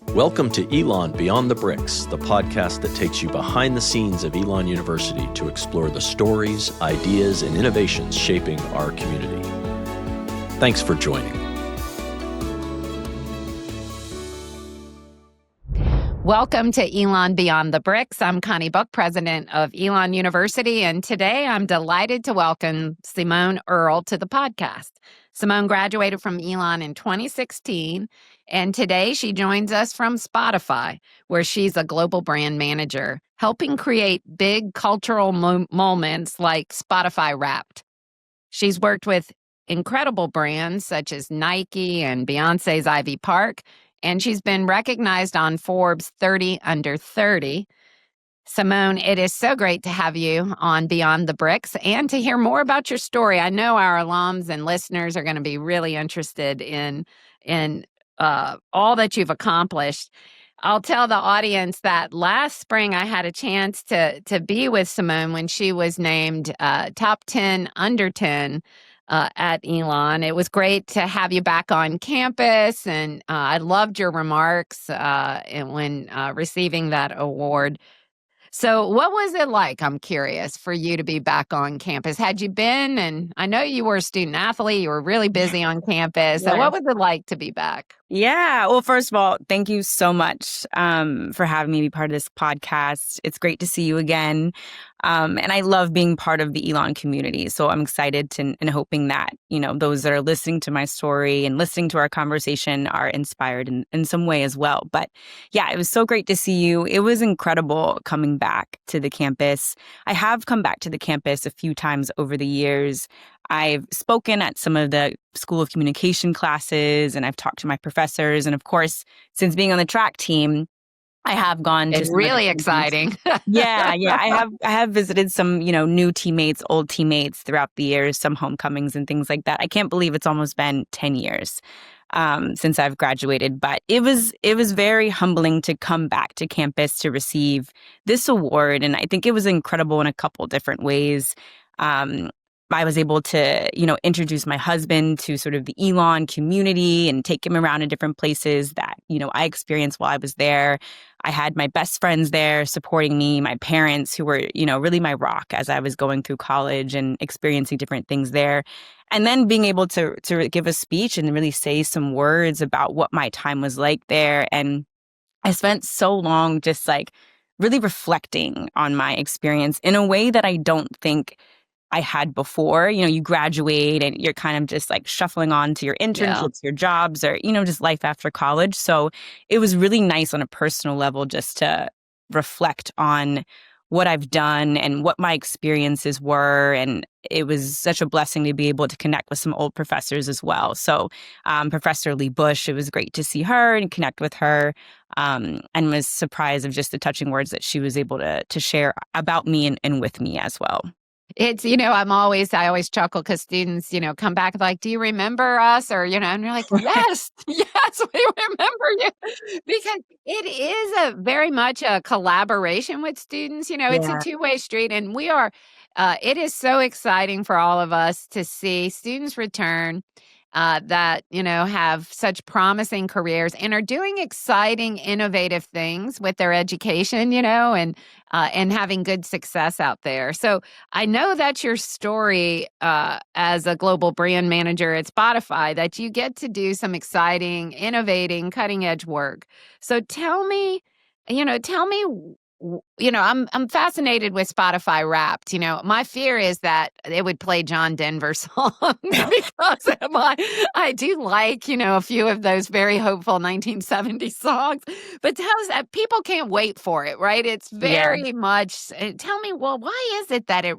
Welcome to Elon Beyond the Bricks, the podcast that takes you behind the scenes of Elon University to explore the stories, ideas, and innovations shaping our community. Thanks for joining. Welcome to Elon Beyond the Bricks. I'm Connie Book, president of Elon University, and today I'm delighted to welcome Simone Earle to the podcast. Simone graduated from Elon in 2016, and today she joins us from Spotify, where she's a global brand manager, helping create big cultural moments like Spotify Wrapped. She's worked with incredible brands such as Nike and Beyonce's Ivy Park, and she's been recognized on Forbes 30 Under 30. Simone, it is so great to have you on Beyond the Bricks and to hear more about your story. I know our alums and listeners are going to be really interested in all that you've accomplished. I'll tell the audience that last spring I had a chance to be with Simone when she was named top 10 under 10 at Elon. It was great to have you back on campus, and I loved your remarks when receiving that award. So what was it like, I'm curious, for you to be back on campus? Had you been, and I know you were a student athlete, you were really busy on campus. So what was it like to be back? Yeah. Well, first of all, thank you so much for having me be part of this podcast. It's great to see you again. And I love being part of the Elon community. So I'm excited and hoping that, those that are listening to my story and listening to our conversation are inspired in some way as well. But yeah, it was so great to see you. It was incredible coming back to the campus. I have come back to the campus a few times over the years. I've spoken at some of the School of Communication classes, and I've talked to my professors. And of course, since being on the track team, I have gone to It's really exciting. Yeah. I have visited some, new teammates, old teammates throughout the years, some homecomings and things like that. I can't believe it's almost been 10 years since I've graduated, but it was very humbling to come back to campus to receive this award. And I think it was incredible in a couple different ways. I was able to, introduce my husband to sort of the Elon community and take him around to different places that, I experienced while I was there. I had my best friends there supporting me, my parents who were, really my rock as I was going through college and experiencing different things there. And then being able to give a speech and really say some words about what my time was like there. And I spent so long just like really reflecting on my experience in a way that I don't think I had before. You graduate and you're kind of just like shuffling on to your internships, your jobs, or, just life after college. So it was really nice on a personal level just to reflect on what I've done and what my experiences were. And it was such a blessing to be able to connect with some old professors as well. So Professor Lee Bush, it was great to see her and connect with her, and was surprised of just the touching words that she was able to share about me and with me as well. It's, I always chuckle because students, come back like, do you remember us? Or, and you're like, yes, yes, we remember you. Because it is very much a collaboration with students. It's a two-way street. And it is so exciting for all of us to see students return that, have such promising careers and are doing exciting, innovative things with their education, and having good success out there. So I know that's your story as a global brand manager at Spotify, that you get to do some exciting, innovating, cutting edge work. So tell me, I'm fascinated with Spotify Wrapped. My fear is that it would play John Denver songs because I do like, a few of those very hopeful 1970s songs. But tell us that people can't wait for it, right? It's very much. Tell me, well, why is it that it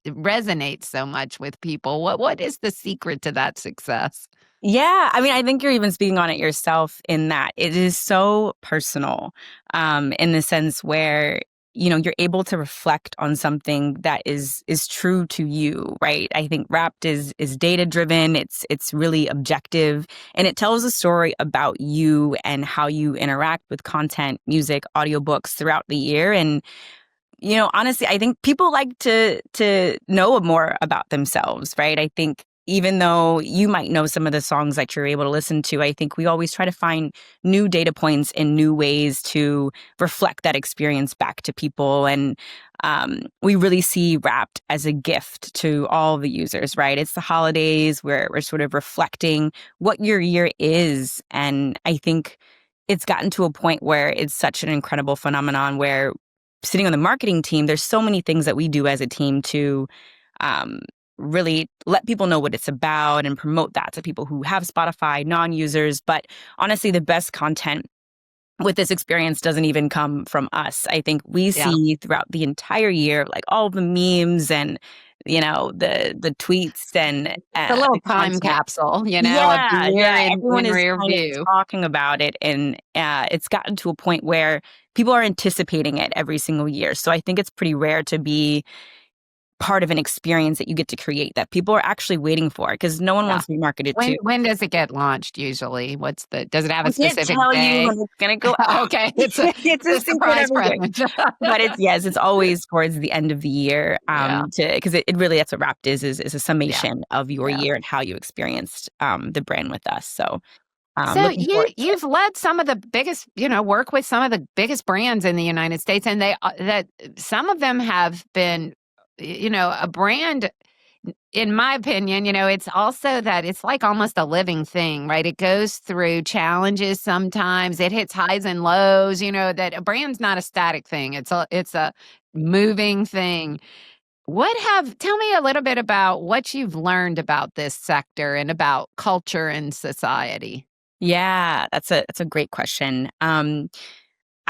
resonates so much with people? What is the secret to that success? Yeah, I think you're even speaking on it yourself in that it is so personal, in the sense where, you're able to reflect on something that is true to you, right? I think Wrapped is data driven. It's really objective, and it tells a story about you and how you interact with content, music, audiobooks throughout the year. And honestly, I think people like to know more about themselves, right? I think even though you might know some of the songs that you're able to listen to, I think we always try to find new data points and new ways to reflect that experience back to people. And we really see Wrapped as a gift to all the users, right? It's the holidays where we're sort of reflecting what your year is. And I think it's gotten to a point where it's such an incredible phenomenon where sitting on the marketing team, there's so many things that we do as a team to really let people know what it's about and promote that to people who have Spotify, non-users. But honestly, the best content with this experience doesn't even come from us. I think we see throughout the entire year, like all the memes and, the tweets and the little the time content. capsule, of the Yeah, year yeah. in Everyone is rear kind of view. talking about it, and it's gotten to a point where people are anticipating it every single year. So I think it's pretty rare to be part of an experience that you get to create that people are actually waiting for, because no one wants to be marketed to. When does it get launched usually? Does it have a I can't specific tell day? you when it's going to go out. Okay, it's a secret surprise everything. present. But it's always towards the end of the year, because it really, that's what Wrapped is a summation of your year and how you experienced the brand with us. So So looking forward to it. you've led some of the biggest, work with some of the biggest brands in the United States, and that some of them have been, a brand. In my opinion, it's also that it's like almost a living thing, right? It goes through challenges sometimes. It hits highs and lows, that a brand's not a static thing. It's a moving thing. Tell me a little bit about what you've learned about this sector and about culture and society. Yeah, that's a great question.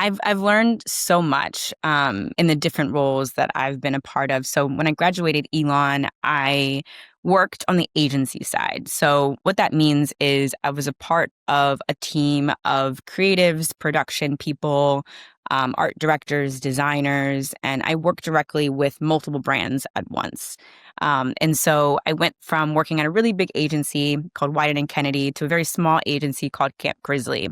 I've learned so much in the different roles that I've been a part of. So when I graduated Elon, I worked on the agency side. So what that means is I was a part of a team of creatives, production people, art directors, designers, and I worked directly with multiple brands at once. And so I went from working at a really big agency called Wyden and Kennedy to a very small agency called Camp Grizzly.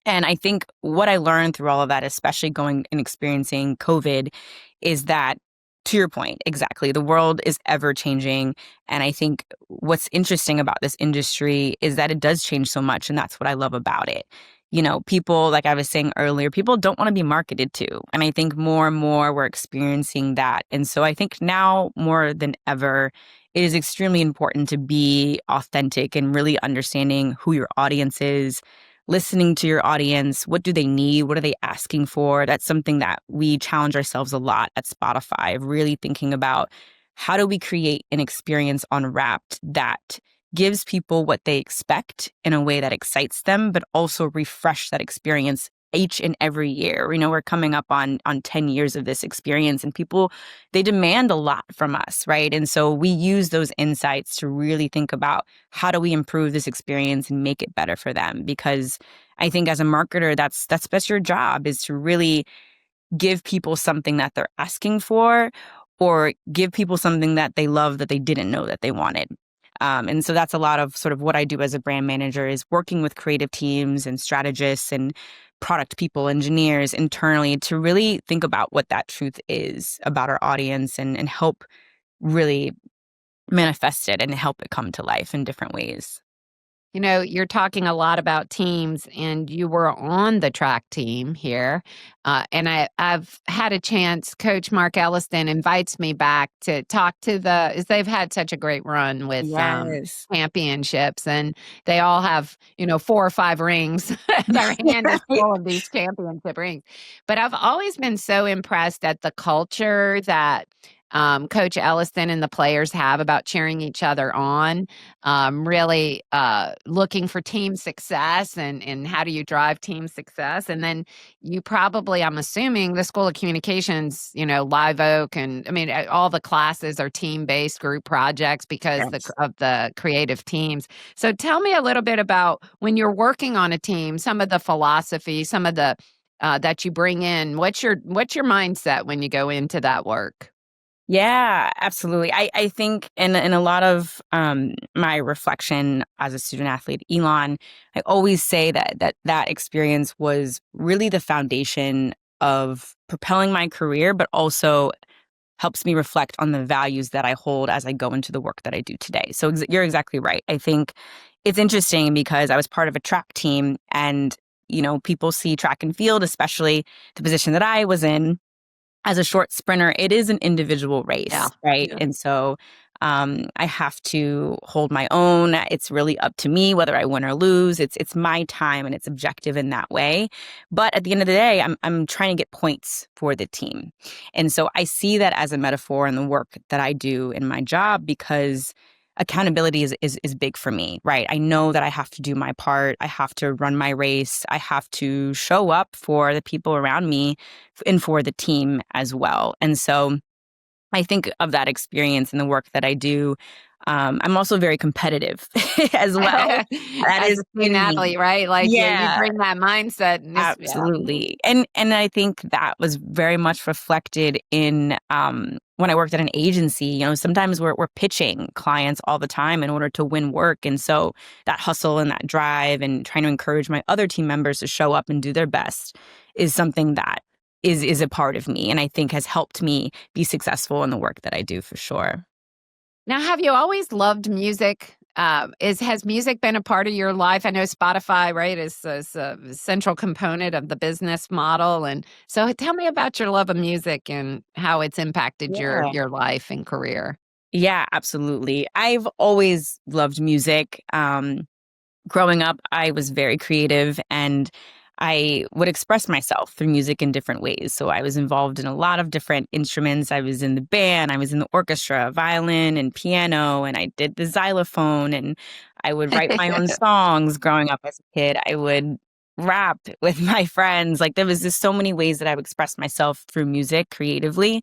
And I think what I learned through all of that, especially going and experiencing COVID, is that, to your point, exactly, the world is ever changing. And I think what's interesting about this industry is that it does change so much. And that's what I love about it. People, like I was saying earlier, people don't want to be marketed to. And I think more and more we're experiencing that. And so I think now more than ever, it is extremely important to be authentic and really understanding who your audience is, listening to your audience. What do they need? What are they asking for? That's something that we challenge ourselves a lot at Spotify, really thinking about how do we create an experience on Wrapped that gives people what they expect in a way that excites them, but also refresh that experience each and every year. We're coming up on 10 years of this experience, and people, they demand a lot from us, right? And so we use those insights to really think about how do we improve this experience and make it better for them? Because I think as a marketer, that's your job, is to really give people something that they're asking for, or give people something that they love that they didn't know that they wanted. And so that's a lot of sort of what I do as a brand manager, is working with creative teams and strategists and product people, engineers internally, to really think about what that truth is about our audience and help really manifest it and help it come to life in different ways. You're talking a lot about teams, and you were on the track team here. And I've had a chance, Coach Mark Elliston invites me back to talk to as they've had such a great run with championships, and they all have, 4 or 5 rings. Their hand is full of these championship rings. But I've always been so impressed at the culture that Coach Elliston and the players have about cheering each other on, really looking for team success and how do you drive team success. And then you probably, I'm assuming, the School of Communications, Live Oak, and I mean, all the classes are team-based group projects because of the creative teams. So tell me a little bit about when you're working on a team, some of the philosophy, some of the that you bring in. What's your mindset when you go into that work? Yeah, absolutely. I think in a lot of my reflection as a student athlete, Elon, I always say that experience was really the foundation of propelling my career, but also helps me reflect on the values that I hold as I go into the work that I do today. So you're exactly right. I think it's interesting because I was part of a track team, and, people see track and field, especially the position that I was in as a short sprinter. It is an individual race, right? Yeah. And so I have to hold my own. It's really up to me whether I win or lose. It's my time, and it's objective in that way. But at the end of the day, I'm trying to get points for the team. And so I see that as a metaphor in the work that I do in my job, because accountability is big for me, right? I know that I have to do my part. I have to run my race. I have to show up for the people around me and for the team as well. And so I think of that experience in the work that I do. I'm also very competitive as well. That As is a student in me. athlete, right? Like you Yeah, bring that mindset. And absolutely. And I think that was very much reflected in when I worked at an agency. Sometimes we're pitching clients all the time in order to win work. And so that hustle and that drive and trying to encourage my other team members to show up and do their best is something that is a part of me, and I think has helped me be successful in the work that I do, for sure. Now, have you always loved music? Has music been a part of your life? I know Spotify, right, is a central component of the business model. And so tell me about your love of music and how it's impacted your life and career. Yeah, absolutely. I've always loved music. Growing up, I was very creative, and I would express myself through music in different ways. So I was involved in a lot of different instruments. I was in the band, I was in the orchestra, violin and piano, and I did the xylophone, and I would write my own songs growing up as a kid. I would rap with my friends. Like, there was just so many ways that I would express myself through music creatively.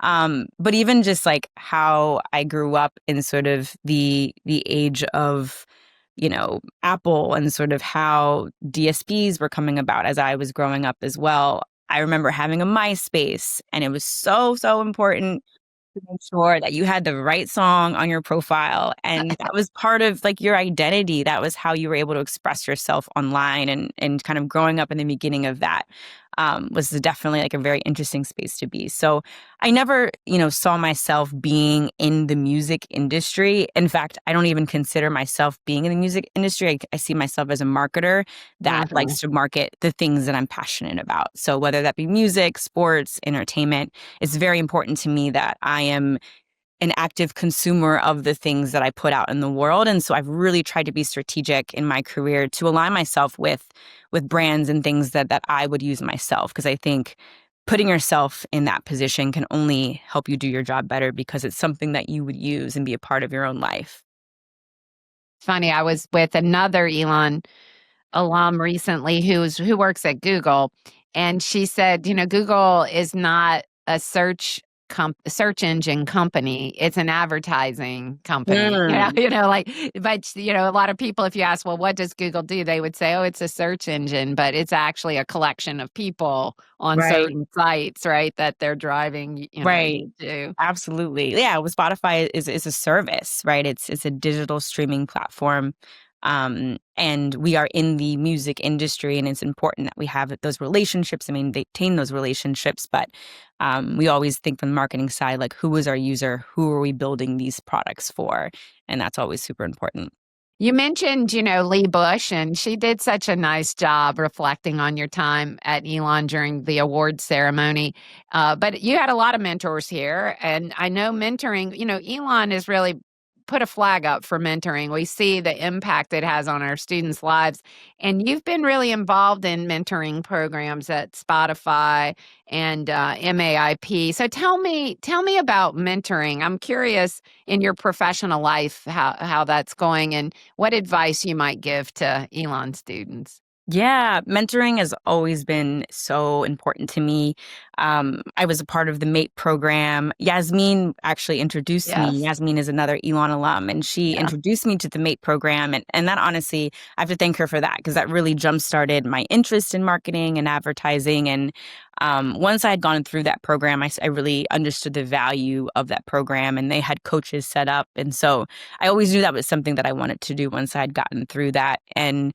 But even just like how I grew up in sort of the age of Apple, and sort of how DSPs were coming about as I was growing up as well. I remember having a MySpace, and it was so, so important to make sure that you had the right song on your profile. And that was part of like your identity. That was how you were able to express yourself online, and kind of growing up in the beginning of that was definitely like a very interesting space to be. So I never, saw myself being in the music industry. In fact, I don't even consider myself being in the music industry. I see myself as a marketer that likes to market the things that I'm passionate about. So whether that be music, sports, entertainment, it's very important to me that I am an active consumer of the things that I put out in the world. And so I've really tried to be strategic in my career to align myself with brands and things that I would use myself. Because I think putting yourself in that position can only help you do your job better, because it's something that you would use and be a part of your own life. Funny, I was with another Elon alum recently who works at Google, and she said, Google is not a search engine company. It's an advertising company. But a lot of people, if you ask, well, what does Google do? They would say, oh, it's a search engine, but it's actually a collection of people on certain sites, right? That they're driving, to. Absolutely. Yeah. Well, Spotify is a service, right? It's a digital streaming platform. And we are in the music industry, and it's important that we have those relationships. I mean, maintain those relationships, but we always think from the marketing side, like, who is our user? Who are we building these products for? And that's always super important. You mentioned, Lee Bush, and she did such a nice job reflecting on your time at Elon during the award ceremony. But you had a lot of mentors here, and I know mentoring, Elon is really put a flag up for mentoring. We see the impact it has on our students' lives. And you've been really involved in mentoring programs at Spotify and MAIP. So tell me about mentoring. I'm curious in your professional life how that's going, and what advice you might give to Elon students. Yeah, mentoring has always been so important to me. I was a part of the MAPE program. Yasmin actually introduced me. Yasmin is another Elon alum, and she introduced me to the MAPE program. And that, honestly, I have to thank her for that, because that really jump-started my interest in marketing and advertising. And once I had gone through that program, I really understood the value of that program, and they had coaches set up. And so I always knew that was something that I wanted to do once I had gotten through that. And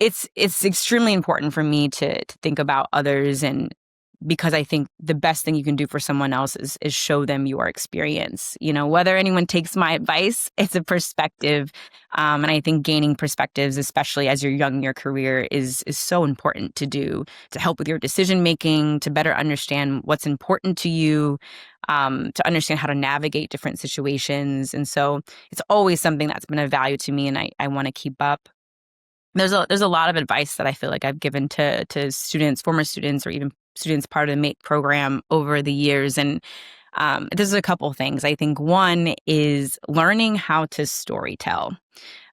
it's extremely important for me to think about others and because I think the best thing you can do for someone else is show them your experience. Whether anyone takes my advice, it's a perspective. And I think gaining perspectives, especially as you're young in your career, is so important to do to help with your decision making, to better understand what's important to you, to understand how to navigate different situations. And so it's always something that's been of value to me, and I want to keep up. There's a lot of advice that I feel like I've given to students, former students, or even students part of the MATE program over the years. And there's a couple things. I think one is learning how to storytell.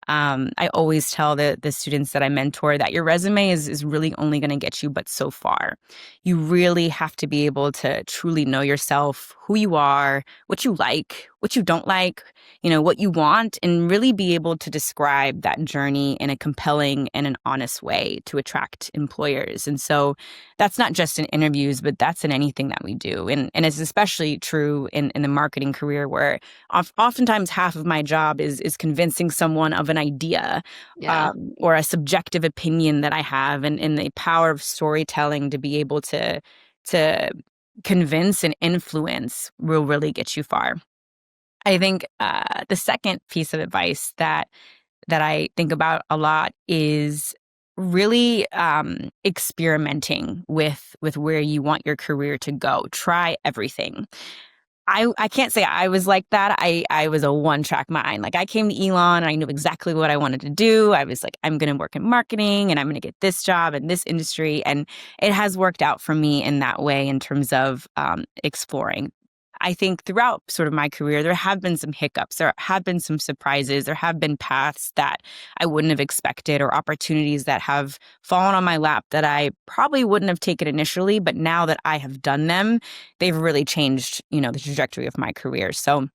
I always tell the students that I mentor that your resume is really only going to get you but so far. You really have to be able to truly know yourself, who you are, what you like, what you don't like, what you want, and really be able to describe that journey in a compelling and an honest way to attract employers. And so that's not just in interviews, but that's in anything that we do. And it's especially true in the marketing career, where oftentimes half of my job is convincing someone of an idea or a subjective opinion that I have, and the power of storytelling to be able to convince and influence will really get you far. I think the second piece of advice that I think about a lot is really experimenting with where you want your career to go. Try everything. I can't say I was like that. I was a one-track mind. Like, I came to Elon and I knew exactly what I wanted to do. I was like, I'm going to work in marketing and I'm going to get this job in this industry. And it has worked out for me in that way in terms of exploring. I think throughout sort of my career, there have been some hiccups, there have been some surprises, there have been paths that I wouldn't have expected, or opportunities that have fallen on my lap that I probably wouldn't have taken initially. But now that I have done them, they've really changed, the trajectory of my career. So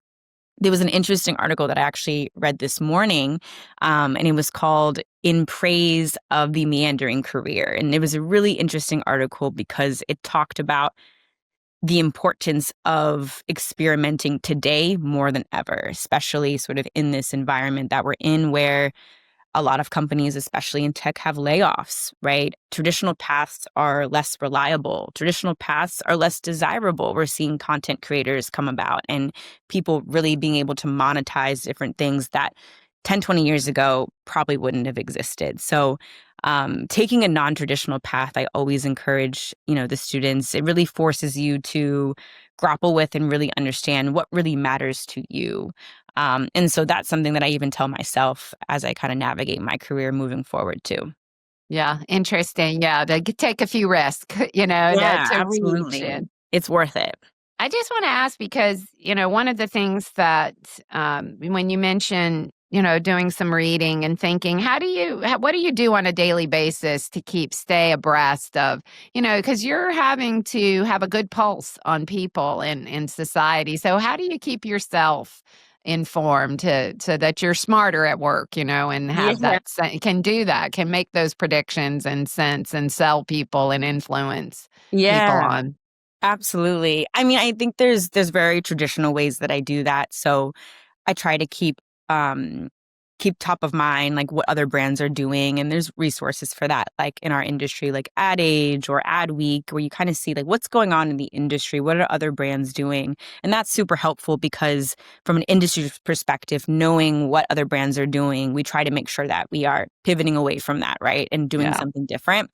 there was an interesting article that I actually read this morning, and it was called "In Praise of the Meandering Career." And it was a really interesting article because it talked about the importance of experimenting today more than ever, especially sort of in this environment that we're in, where a lot of companies, especially in tech, have layoffs, right? Traditional paths are less reliable. Traditional paths are less desirable. We're seeing content creators come about and people really being able to monetize different things that 10, 20 years ago probably wouldn't have existed. So taking a non-traditional path, I always encourage, the students. It really forces you to grapple with and really understand what really matters to you. And so that's something that I even tell myself as I kind of navigate my career moving forward too. Yeah, interesting. Yeah, to take a few risks, Yeah, to absolutely. reach. It's worth it. I just want to ask because, one of the things that when you mention, doing some reading and thinking, what do you do on a daily basis to stay abreast of, because you're having to have a good pulse on people in society. So how do you keep yourself informed so that you're smarter at work, and have can do that, can make those predictions and sense and sell people and influence people Yeah. on? Absolutely. I mean, I think there's very traditional ways that I do that. So I try to keep top of mind, like what other brands are doing. And there's resources for that, like in our industry, like Ad Age or Ad Week, where you kind of see like what's going on in the industry, what are other brands doing? And that's super helpful because from an industry perspective, knowing what other brands are doing, we try to make sure that we are pivoting away from that, right? And doing something different.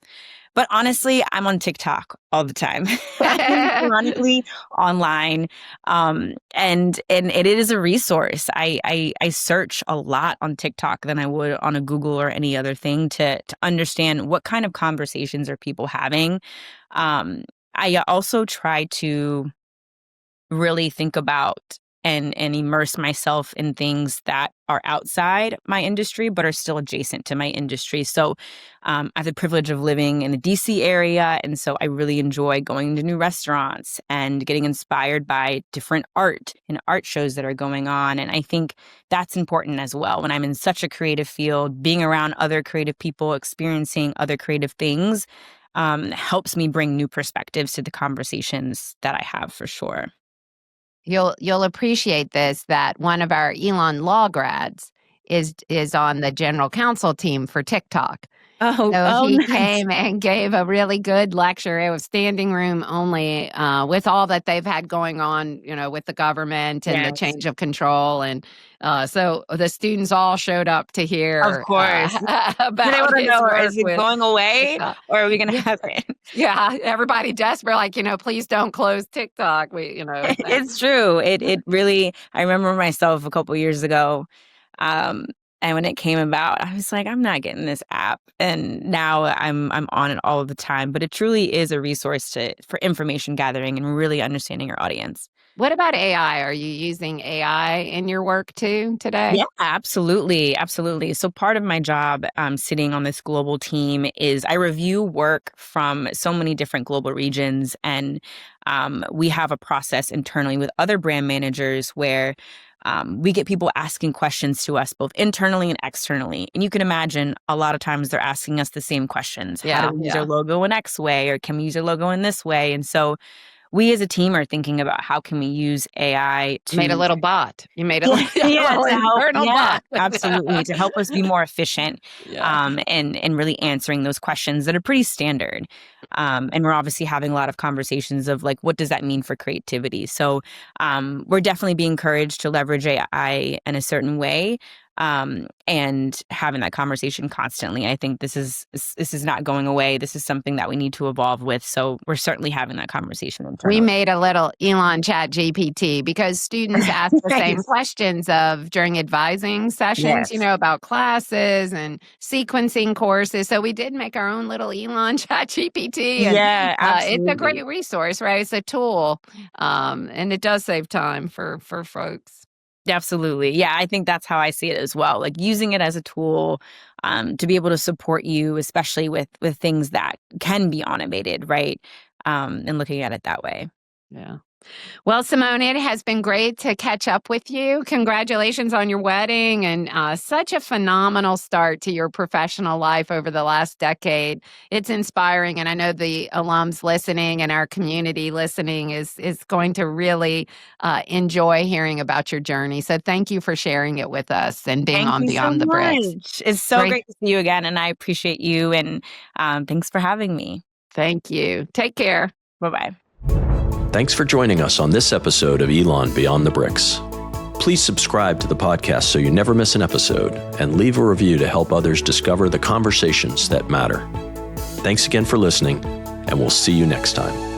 But honestly, I'm on TikTok all the time. I'm chronically online. And it is a resource. I search a lot on TikTok than I would on a Google or any other thing to understand what kind of conversations are people having. I also try to really think about and immerse myself in things that are outside my industry, but are still adjacent to my industry. So I have the privilege of living in the DC area. And so I really enjoy going to new restaurants and getting inspired by different art and art shows that are going on. And I think that's important as well. When I'm in such a creative field, being around other creative people, experiencing other creative things helps me bring new perspectives to the conversations that I have, for sure. You'll appreciate this, that one of our Elon law grads is on the general counsel team for TikTok. So he nice. came and gave a really good lecture. It was standing room only, with all that they've had going on, with the government and the Yes, change of control. And so the students all showed up to of hear course. They about want to his know, work is it with going away TikTok. or are we going to Yeah, have it? yeah, everybody desperate, like, please don't close TikTok. It's true. It really, I remember myself a couple years ago. Um, and when it came about, I was like, I'm not getting this app. And now I'm on it all the time. But it truly is a resource for information gathering and really understanding your audience. What about AI? Are you using AI in your work too today? Yeah, absolutely. Absolutely. So part of my job sitting on this global team is I review work from so many different global regions. And we have a process internally with other brand managers where we get people asking questions to us both internally and externally. And you can imagine a lot of times they're asking us the same questions. How Yeah, do we use yeah. our logo in X way? Or can we use our logo in this way? And so we as a team are thinking about how can we use AI Made a to little bot. You made a yeah, yeah, little to help. internal Yeah, bot. absolutely. To help us be more efficient, Yeah. and really answering those questions that are pretty standard. And we're obviously having a lot of conversations of like, what does that mean for creativity? So we're definitely being encouraged to leverage AI in a certain way. And having that conversation constantly. I think this is not going away. This is something that we need to evolve with. So we're certainly having that conversation We internally. made a little Elon Chat GPT because students ask the same Nice. questions during advising sessions, Yes. about classes and sequencing courses. So we did make our own little Elon Chat GPT, and Yeah, it's a absolutely. great resource, right? It's a tool, and it does save time for folks. Absolutely. Yeah, I think that's how I see it as well. Like using it as a tool to be able to support you, especially with things that can be automated, right? And looking at it that way. Yeah. Well, Simone, it has been great to catch up with you. Congratulations on your wedding and such a phenomenal start to your professional life over the last decade. It's inspiring, and I know the alums listening and our community listening is going to really enjoy hearing about your journey. So thank you for sharing it with us and being Thank on you so Beyond the Bricks. much. It's so Great. great to see you again, and I appreciate you. And thanks for having me. Thank you. Take care. Bye bye. Thanks for joining us on this episode of Elon Beyond the Bricks. Please subscribe to the podcast so you never miss an episode, and leave a review to help others discover the conversations that matter. Thanks again for listening, and we'll see you next time.